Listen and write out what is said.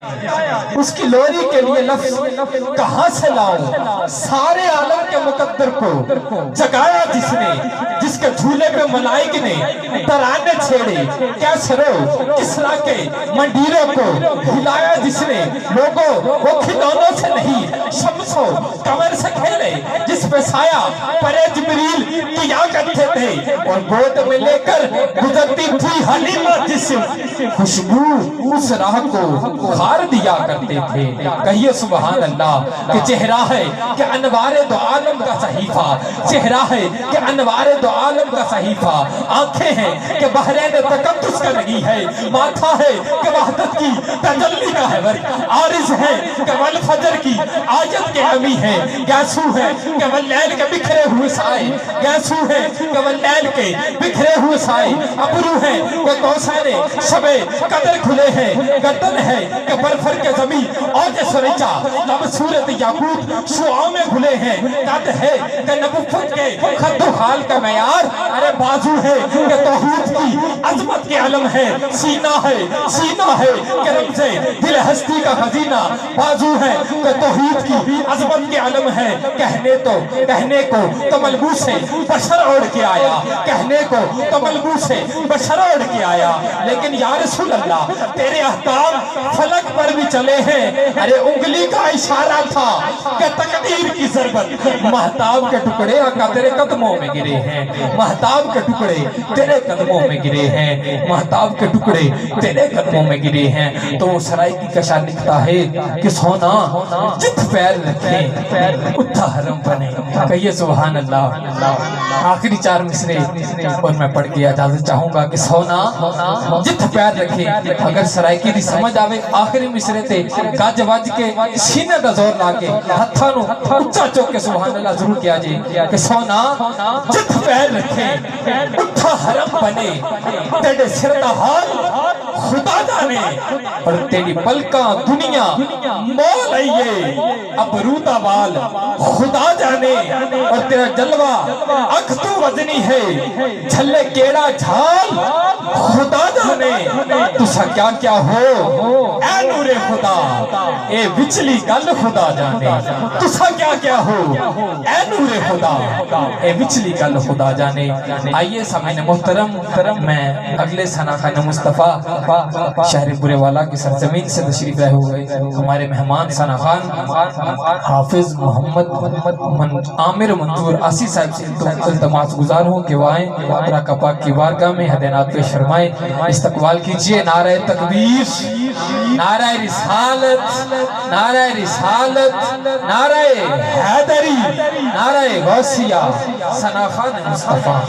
اس کی لوری کے لیے لفظ کہاں سے لاؤں؟ سارے عالم کے مقدر کو جگایا جس نے، جس کے جھولے پہ ملائک نے ترانے چھیڑے، کیسے رو کسرا کے منڈیروں کو ہلایا جس نے، لوگوں وہ کھلونوں سے نہیں شمس و قمر سے کھیلے، جس پہ سایہ پرے جبریل کیا کرتے تھے، اور گود میں لے کر گزرتی تھی حلیمہ جسم، خوشبو اس راہ کو خار دیا کرتے تھے۔ کہیے سبحان اللہ کہ چہرہ ہے کہ انوار دو عالم کا صحیفہ، چہرہ ہے کہ انوار دو عالم کا صحیفہ، آنکھیں ہیں کہ بحرین تقدس کا رہی ہے، ماتھا ہے کہ وحدت کی تجلی کا ہے ورق، عارض ہے کہ والفجر کی آیت کے نمی ہے، گیسو ہے کہ واللیل کے بکھرے ہوئے سائے، گیسو ہے کہ واللیل کے بکھرے ہوئے سائے، ابرو ہے کہ کوسین شب قدر کھلے ہیں، گردن ہے کہ برفر کے زمین اوج سریچا، لب صورت یاقوت شعاع میں گھلے ہیں، قد ہے کہ نبوت کے خد و خال کا معیار، ارے بازو ہے کہ توحید کی عظمت کے علم ہے، سینہ ہے کہ رمز دل ہستی کا خزینہ، بازو ہے کہ توحید کی عظمت کے علم ہے، کہنے کو تو ملبوس سے بشر اوڑ کے آیا، کہنے کو تو ملبوس سے بشر اوڑ کے آیا، لیکن یا رسول اللہ تیرے احکام فلک پر بھی چلے ہیں، ارے انگلی کا اشارہ تھا کہ تقدیر کی ضربت، مہتاب کے ٹکڑے آقا تیرے قدموں میں گرے ہیں، مہتاب کے ٹکڑے تیرے قدموں میں گرے ہیں، مہتاب کے ٹکڑے تیرے قدموں میں گرے ہیں۔ تو وہ سرائی کی کشا لکھتا ہے کہ سونا جت پیر رکھیں اتھا حرم بنے۔ کہیے سبحان اللہ۔ آخری 4 مصرے اور میں پڑھ کے اجازت چاہوں گا کہ سونا جت پیر رکھیں، اگر سرائکی دی سمجھ آوے آخری مصرے تے گاج واج کے سینے دا زور لاکے ہتھاں نو اچھا چوک کے سبحان اللہ ضرور کیا جائے کہ سونا جت پیر رکھیں اٹھا حرم بنے، تیرے سر دا حال خدا جانے، اور تیری پلکاں دنیا مول آئیے ابرودہ وال خدا جانے، اور تیرا جلوہ اکھ تو وزنی ہے جھلے کیڑا جھال خدا جانے، تسا کیا کیا ہو اے نور خدا اے وچلی گل خدا جانے، تسا کیا کیا ہو اے نور خدا اے وچلی گل خدا جانے۔ آئیے سامعین محترم، میں اگلے ثنا خانہ مصطفیٰ شہر برے والا کی سرزمین سے تشریف لائے ہوئے ہمارے مہمان ثنا خان حافظ محمد عامر منظور آسی صاحب سے التماس گزار ہوں کہ وہ آئیں اور آقا پاک کی بارگاہ میں ہدینات پیش فرمائیں۔ استقبال کیجئے نعرہ تکبیر، نعرہ رسالت، نعرہ رسالت، نعرہ حیدری، نعرہ غوثیہ، ثنا خان مصطفیٰ۔